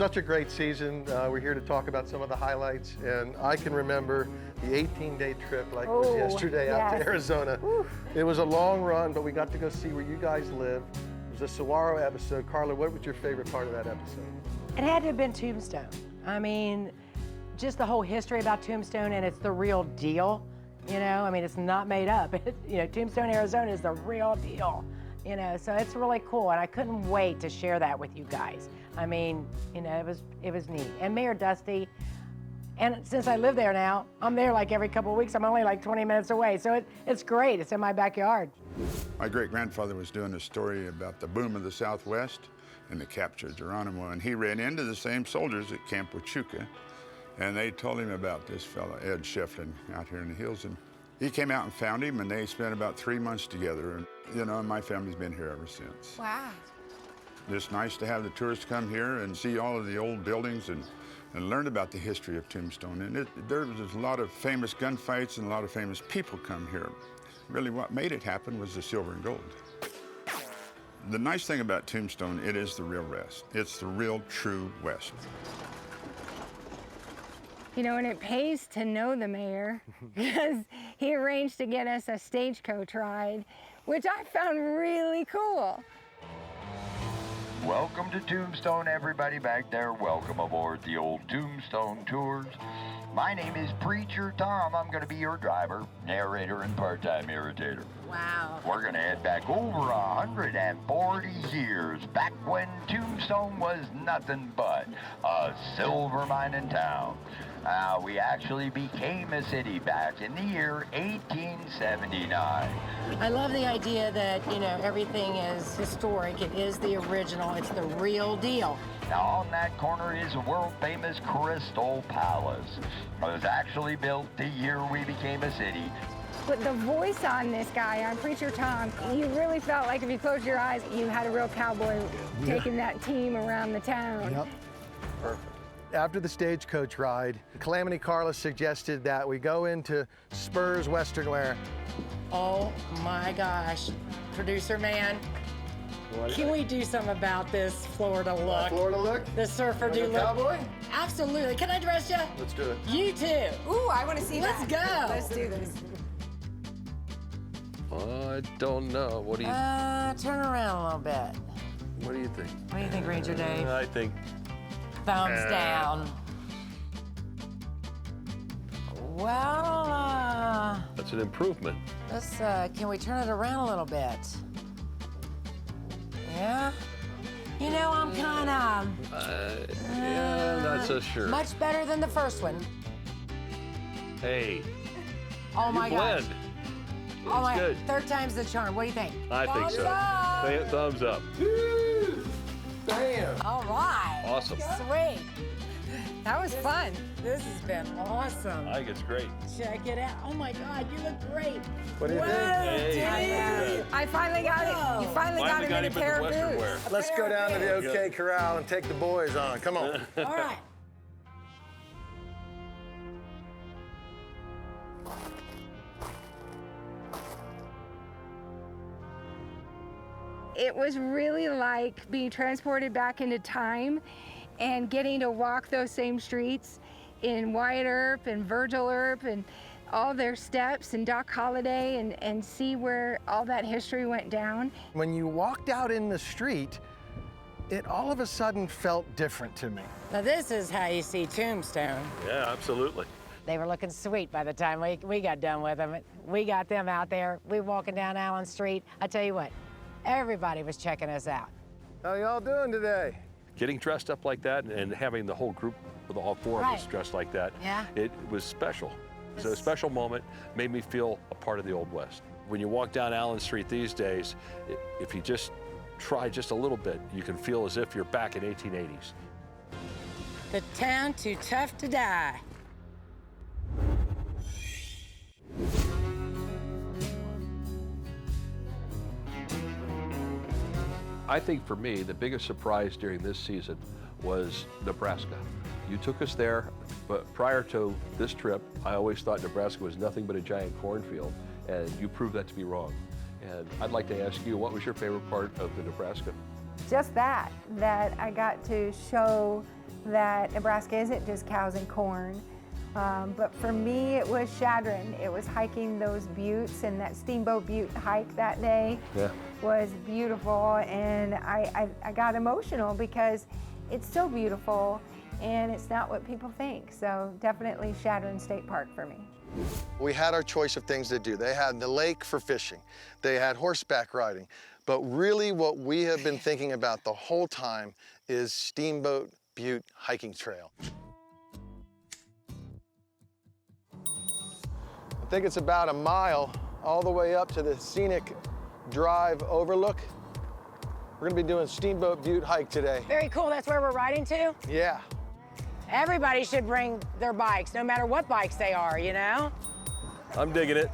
such a great season. We're here to talk about some of the highlights, and I can remember the 18-day trip like it was yesterday out to Arizona. Oof. It was a long run, but we got to go see where you guys live. It was a saguaro episode. Carla, what was your favorite part of that episode? It had to have been Tombstone. I mean, just the whole history about Tombstone, and it's the real deal. You know, I mean, it's not made up. You know, Tombstone, Arizona is the real deal. You know, so it's really cool, and I couldn't wait to share that with you guys. I mean, you know, it was neat. And Mayor Dusty, and since I live there now, I'm there like every couple of weeks. I'm only like 20 minutes away, so it's great. It's in my backyard. My great-grandfather was doing a story about the boom of the Southwest and the capture of Geronimo, and he ran into the same soldiers at Camp Huachuca, and they told him about this fella, Ed Shefflin, out here in the hills, and he came out and found him, and they spent about 3 months together, and you know, my family's been here ever since. Wow. It's nice to have the tourists come here and see all of the old buildings and learn about the history of Tombstone. And there was a lot of famous gunfights and a lot of famous people come here. Really what made it happen was the silver and gold. The nice thing about Tombstone, it is the real West. It's the real, true West. You know, and it pays to know the mayor because he arranged to get us a stagecoach ride, which I found really cool. Welcome to Tombstone, everybody back there. Welcome aboard the old Tombstone Tours. My name is Preacher Tom. I'm going to be your driver, narrator, and part-time irritator. Wow. We're going to head back over 140 years, back when Tombstone was nothing but a silver mining town. We actually became a city back in the year 1879. I love the idea that, you know, everything is historic. It is the original. It's the real deal. Now, on that corner is a world-famous Crystal Palace. It was actually built the year we became a city. But the voice on this guy, on Preacher Tom, you really felt like if you closed your eyes, you had a real cowboy taking that team around the town. Yep. Perfect. After the stagecoach ride, Calamity Carla suggested that we go into Spurs Western Wear. Oh my gosh, producer man, can we do something about this Florida look? Florida look? The surfer do look? Cowboy? Absolutely. Can I dress you? Let's do it. You too. Ooh, I want to see Let's that. go. Let's do this. I don't know. What do you? Turn around a little bit. What do you think? What do you think, Ranger Dave? I think. Thumbs down. Well, That's an improvement. let's, can we turn it around a little bit? Yeah? You know, I'm kind of Yeah, not so sure. much better than the first one. Hey, Oh my gosh. blend. Oh my, good. third time's the charm. What do you think? I think Thumbs so. up. Thumbs up. Damn. All right. Awesome. Sweet. That was fun. This has been awesome. I think it's great. Check it out. Oh my God, you look great. What do you think? Hey. Dude. I finally got it. You finally got him in a pair of Western boots. wear. Let's go down to the OK Corral and take the boys on. Come on. All right. It was really like being transported back into time and getting to walk those same streets in Wyatt Earp and Virgil Earp and all their steps and Doc Holliday and see where all that history went down. When you walked out in the street, it all of a sudden felt different to me. Now this is how you see Tombstone. Yeah, absolutely. They were looking sweet by the time we got done with them. We got them out there. We walking down Allen Street. I tell you what, everybody was checking us out. How y'all doing today? Getting dressed up like that and having the whole group, all four of us Right. dressed like that, Yeah. it was special. It was a special moment, made me feel a part of the Old West. When you walk down Allen Street these days, if you just try just a little bit, you can feel as if you're back in 1880s. The town too tough to die. I think for me, the biggest surprise during this season was Nebraska. You took us there, but prior to this trip, I always thought Nebraska was nothing but a giant cornfield, and you proved that to be wrong. And I'd like to ask you, what was your favorite part of the Nebraska? Just that I got to show that Nebraska isn't just cows and corn. But for me, it was Chadron. It was hiking those buttes, and that Steamboat Butte hike that day was beautiful. And I got emotional because it's so beautiful, and it's not what people think. So definitely Chadron State Park for me. We had our choice of things to do. They had the lake for fishing. They had horseback riding. But really what we have been thinking about the whole time is Steamboat Butte hiking trail. I think it's about a mile all the way up to the scenic drive overlook. We're gonna be doing Steamboat Butte hike today. Very cool. That's where we're riding to? Yeah. Everybody should bring their bikes, no matter what bikes they are, you know? I'm digging it.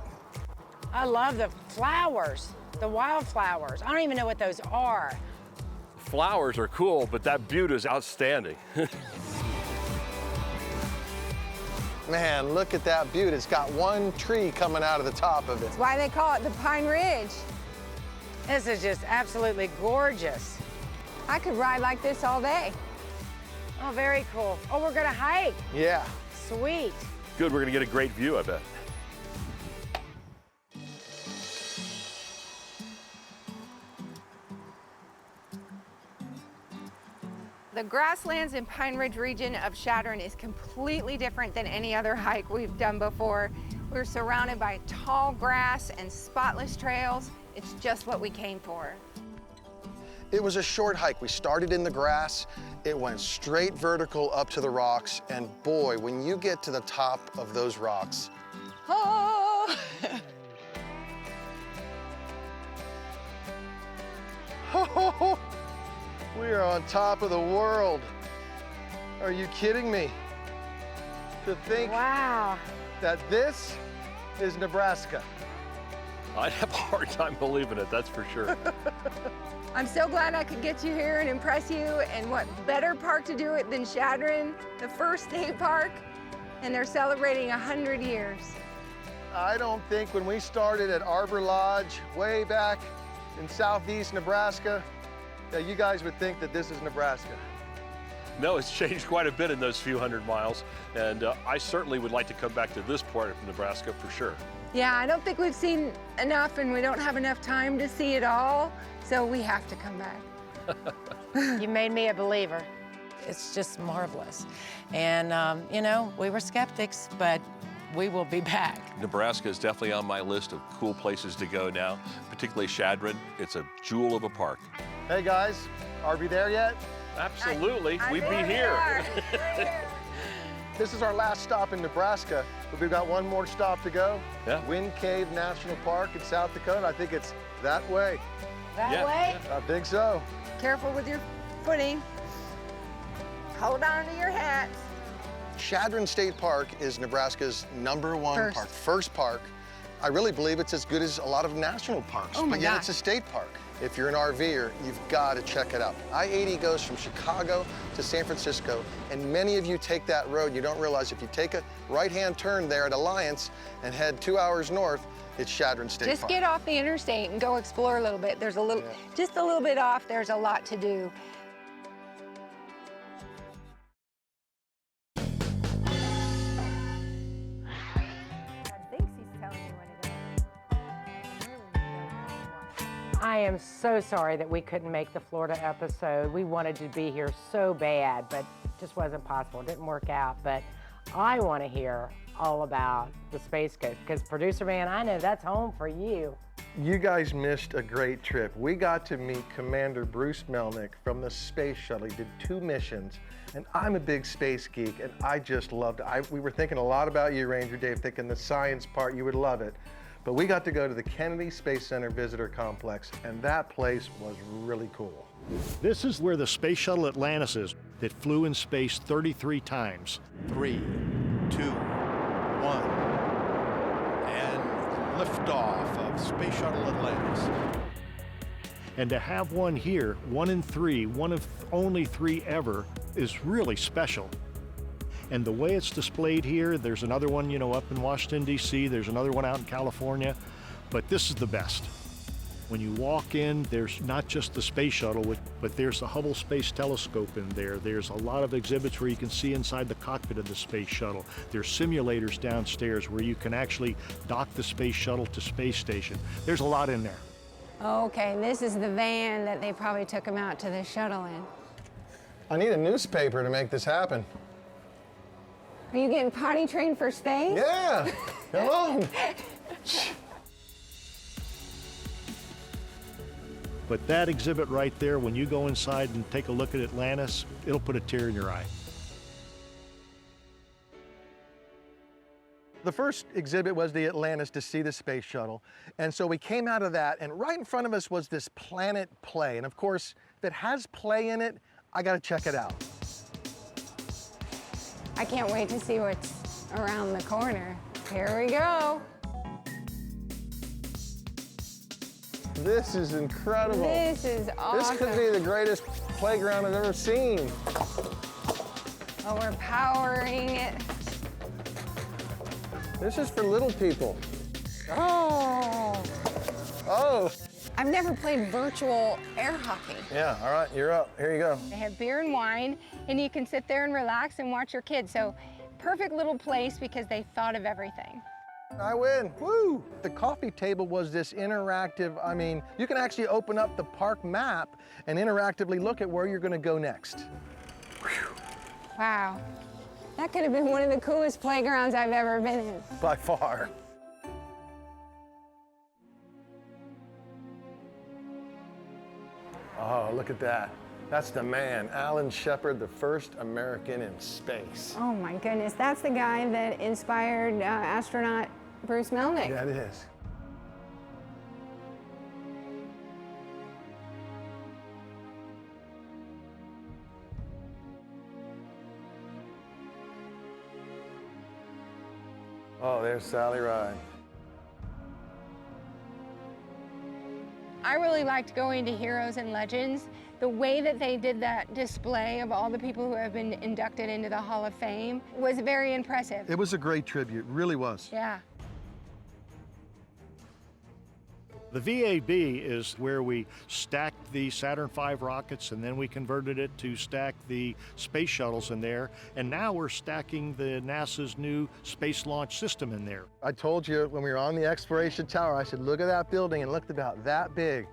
I love the flowers, the wildflowers. I don't even know what those are. Flowers are cool, but that butte is outstanding. Man, look at that butte. It's got one tree coming out of the top of it. That's why they call it the Pine Ridge. This is just absolutely gorgeous. I could ride like this all day. Oh, very cool. Oh, we're gonna hike. Yeah. Sweet. Good, we're gonna get a great view, I bet. The grasslands and Pine Ridge region of Chadron is completely different than any other hike we've done before. We're surrounded by tall grass and spotless trails. It's just what we came for. It was a short hike. We started in the grass. It went straight vertical up to the rocks. And boy, when you get to the top of those rocks, Oh! we are on top of the world. Are you kidding me? To think Wow. that this is Nebraska. I'd have a hard time believing it, that's for sure. I'm so glad I could get you here and impress you, and what better park to do it than Chadron, the first state park, and they're celebrating 100 years. I don't think when we started at Arbor Lodge way back in southeast Nebraska, that you guys would think that this is Nebraska. No, it's changed quite a bit in those few hundred miles, and I certainly would like to come back to this part of Nebraska for sure. Yeah, I don't think we've seen enough, and we don't have enough time to see it all, so we have to come back. You made me a believer. It's just marvelous. And, you know, we were skeptics, but we will be back. Nebraska is definitely on my list of cool places to go now, particularly Chadron. It's a jewel of a park. Hey guys, are we there yet? Absolutely, I we'd think be we here. are. This is our last stop in Nebraska, but we've got one more stop to go. Yeah. Wind Cave National Park in South Dakota. I think it's that way. That Yeah, way? I think so. Careful with your footing. Hold on to your hats. Chadron State Park is Nebraska's #1 park, first park. I really believe it's as good as a lot of national parks, Oh my but yet God. it's a state park. If you're an RVer, you've got to check it out. I-80 goes from Chicago to San Francisco, and many of you take that road. You don't realize if you take a right-hand turn there at Alliance and head 2 hours north, it's Chadron State Just Park. get off the interstate and go explore a little bit. There's a little, just a little bit off, there's a lot to do. I am so sorry that we couldn't make the Florida episode. We wanted to be here so bad, but it just wasn't possible. It didn't work out. But I want to hear all about the Space Coast, because producer man, I know that's home for you. You guys missed a great trip. We got to meet Commander Bruce Melnick from the Space Shuttle. He did 2 missions, and I'm a big space geek, and I just loved it. We were thinking a lot about you, Ranger Dave, thinking the science part, you would love it. But we got to go to the Kennedy Space Center Visitor Complex, and that place was really cool. This is where the Space Shuttle Atlantis is, that flew in space 33 times. 3, 2, 1, and liftoff of Space Shuttle Atlantis. And to have one here, 1 in 3, one of only 3 ever, is really special. And the way it's displayed here, there's another one, you know, up in Washington, D.C., there's another one out in California, but this is the best. When you walk in, there's not just the space shuttle, but there's the Hubble Space Telescope in there. There's a lot of exhibits where you can see inside the cockpit of the space shuttle. There's simulators downstairs where you can actually dock the space shuttle to space station. There's a lot in there. Okay, this is the van that they probably took him out to the shuttle in. I need a newspaper to make this happen. Are you getting potty trained for space? Yeah, come on. But that exhibit right there, when you go inside and take a look at Atlantis, it'll put a tear in your eye. The first exhibit was the Atlantis to see the space shuttle. And so we came out of that, and right in front of us was this Planet Play. And of course, if it has play in it, I gotta check it out. I can't wait to see what's around the corner. Here we go. This is incredible. This is awesome. This could be the greatest playground I've ever seen. Oh, we're powering it. This is for little people. Oh. Oh. I've never played virtual air hockey. Yeah, all right, you're up. Here you go. They have beer and wine, and you can sit there and relax and watch your kids. So perfect little place because they thought of everything. I win, woo! The coffee table was this interactive, I mean, you can actually open up the park map and interactively look at where you're gonna go next. Whew. Wow. That could have been one of the coolest playgrounds I've ever been in. By far. Oh, look at that. That's the man, Alan Shepard, the first American in space. Oh my goodness, that's the guy that inspired astronaut Bruce Melnick. Yeah, it is. Oh, there's Sally Ride. I really liked going to Heroes and Legends. The way that they did that display of all the people who have been inducted into the Hall of Fame was very impressive. It was a great tribute, really was. Yeah. The VAB is where we stacked the Saturn V rockets, and then we converted it to stack the space shuttles in there. And now we're stacking the NASA's new Space Launch System in there. I told you when we were on the exploration tower, I said, look at that building, and it looked about that big.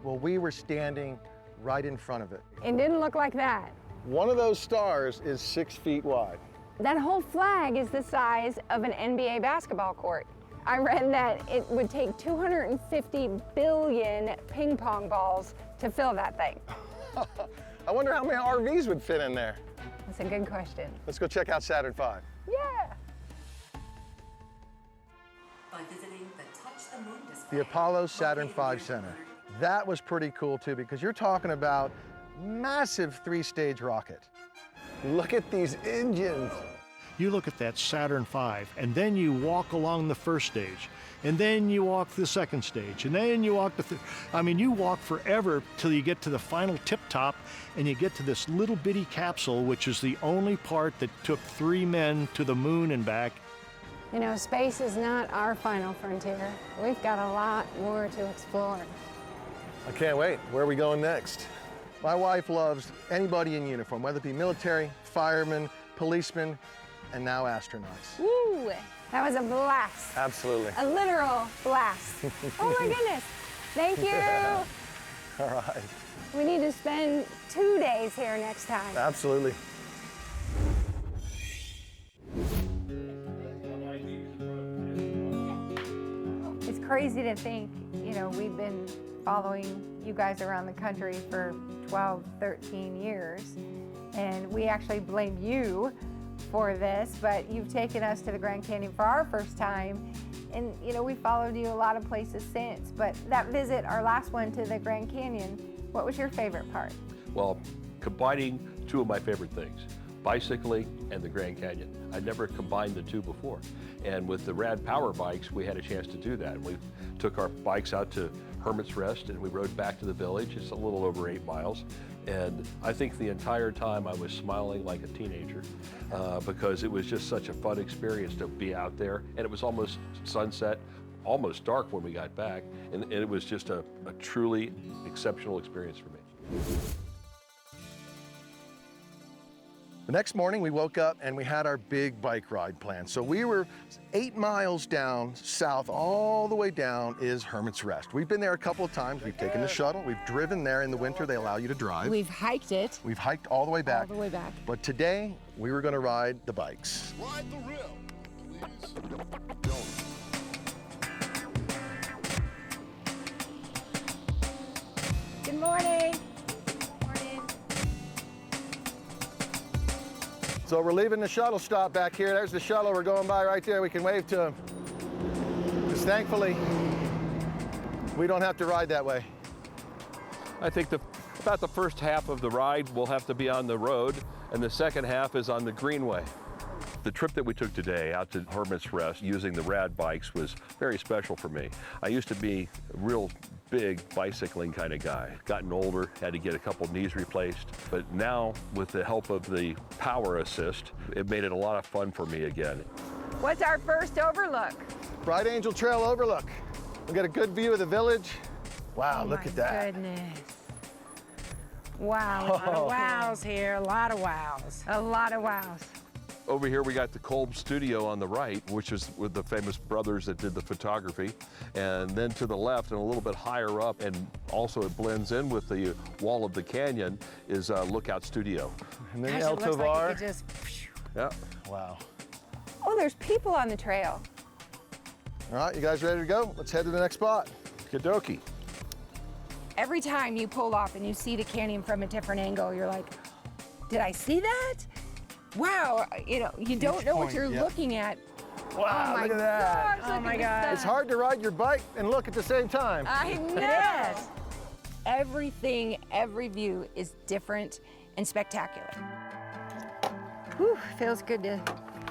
Well, we were standing right in front of it. It didn't look like that. One of those stars is 6 feet wide. That whole flag is the size of an NBA basketball court. I read that it would take 250 billion ping pong balls to fill that thing. I wonder how many RVs would fit in there. That's a good question. Let's go check out Saturn V. Yeah. By visiting the Touch the Moon display. The Apollo Saturn V Center. That was pretty cool too, because you're talking about massive 3-stage rocket. Look at these engines. You look at that Saturn V, and then you walk along the first stage, and then you walk the second stage, and then you walk the you walk forever till you get to the final tip top, and you get to this little bitty capsule, which is the only part that took 3 men to the moon and back. You know, space is not our final frontier. We've got a lot more to explore. I can't wait. Where are we going next? My wife loves anybody in uniform, whether it be military, firemen, policemen, and now astronauts. Woo! That was a blast. Absolutely. A literal blast. Oh my goodness. Thank you. Yeah. All right. We need to spend 2 days here next time. Absolutely. It's crazy to think, you know, we've been following you guys around the country for 12, 13 years, and we actually blame you for this, but you've taken us to the Grand Canyon for our first time, and you know, we followed you a lot of places since, but that visit, our last one to the Grand Canyon, what was your favorite part? Well, combining 2 of my favorite things, bicycling and the Grand Canyon. I'd never combined the 2 before. And with the Rad Power bikes, we had a chance to do that. We took our bikes out to Hermit's Rest and we rode back to the village. It's a little over 8 miles. And I think the entire time I was smiling like a teenager because it was just such a fun experience to be out there. And it was almost sunset. almost dark when we got back, and it was just a truly exceptional experience for me. The next morning we woke up and we had our big bike ride planned. So we were 8 miles down south, all the way down is Hermit's Rest. We've been there a couple of times. We've taken the shuttle. We've driven there in the winter. They allow you to drive. We've hiked it. We've hiked all the way back. All the way back. But today we were going to ride the bikes. Ride the rail, please. Good morning. So we're leaving the shuttle stop back here. There's the shuttle. We're going by right there. We can wave to them. Because thankfully, we don't have to ride that way. I think about the first half of the ride will have to be on the road, and the second half is on the greenway. The trip that we took today out to Hermit's Rest using the rad bikes was very special for me. I used to be a real big bicycling kind of guy. Gotten older, had to get a couple knees replaced, but now with the help of the power assist, it made it a lot of fun for me again. What's our first overlook? Bright Angel Trail overlook. We got a good view of the village. Wow, Oh look my at that. Goodness. Wow. A lot of wows here, a lot of wows. A lot of wows. Over here we got the Kolb studio on the right, which is with the famous brothers that did the photography. And then to the left and a little bit higher up, and also it blends in with the wall of the canyon, is Lookout Studio. And then Gosh, El it looks like Tovar. you could just, Yeah. Wow. Oh, there's people on the trail. All right, you guys ready to go? Let's head to the next spot. Kadoki. Every time you pull off and you see the canyon from a different angle, you're like, did I see that? Wow, you know, you don't know what point, you're yeah. looking at. Wow, Oh my look at that. gosh, Oh look my at this God. stuff. It's hard to ride your bike and look at the same time. I know. Everything, every view is different and spectacular. Whew, feels good to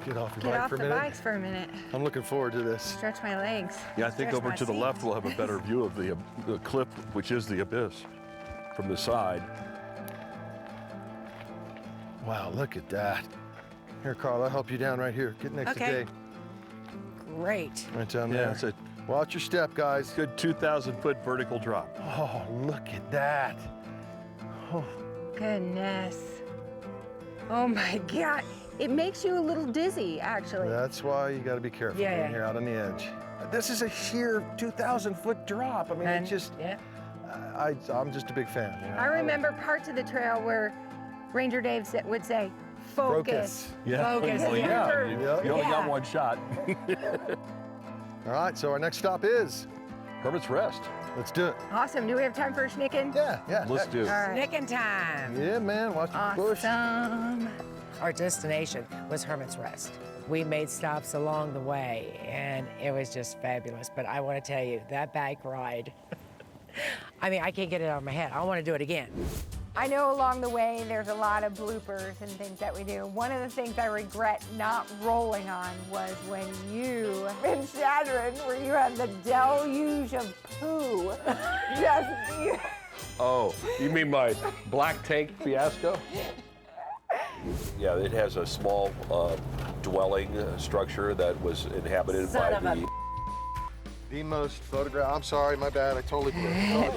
Get off your get bike off for a the minute. bikes for a minute. I'm looking forward to this. Stretch my legs. Yeah, I think Stretch over my to the seat. left we'll have a better view of the cliff, which is the abyss, from the side. Wow, look at that. Here, Carl, I'll help you down right here. Get next Okay. to Dave. great. Right down Yeah, there. it's a Watch your step, guys. good 2,000-foot vertical drop. Oh, look at that. Oh, Goodness. Oh my God. It makes you a little dizzy, actually. that's why you got to be careful Yeah, being yeah. here out on the edge. This is a sheer 2,000-foot drop. I mean, And, it's just, yeah. I'm just a big fan. You know? I remember parts of the trail where Ranger Dave would say, focus. Yeah. Focus. Well, yeah, you, Yeah. you only got Yeah. one shot. All right, so our next stop is, Hermit's Rest. let's do it. Awesome. Do we have time for a schnickin'? Yeah. Let's do it. All right. Snicking time. Yeah, man, watch the bush. Awesome. Our destination was Hermit's Rest. We made stops along the way, and it was just fabulous. But I want to tell you, that bike ride, I mean, I can't get it out of my head. I want to do it again. I know along the way there's a lot of bloopers and things that we do. One of the things I regret not rolling on was when you in Chadron, where you had the deluge of poo. Just you. Oh, you mean my black tank fiasco? Yeah, it has a small dwelling structure that was inhabited Son by of a the... The most photograph. I'm sorry, my bad. I totally blew it.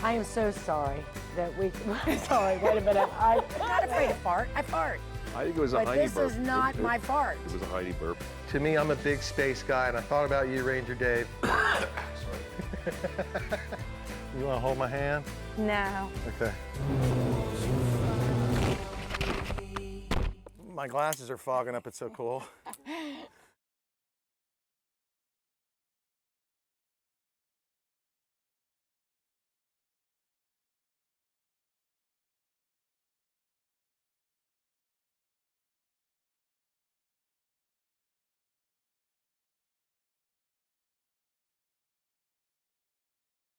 I am so sorry that we. Sorry, wait a minute. I'm not afraid to fart. I fart. I think it was a But Heidi this burp. is not my fart. It was a Heidi burp. To me, I'm a big space guy, and I thought about you, Ranger Dave. You want to hold my hand? No. Okay. My glasses are fogging up. It's so cool.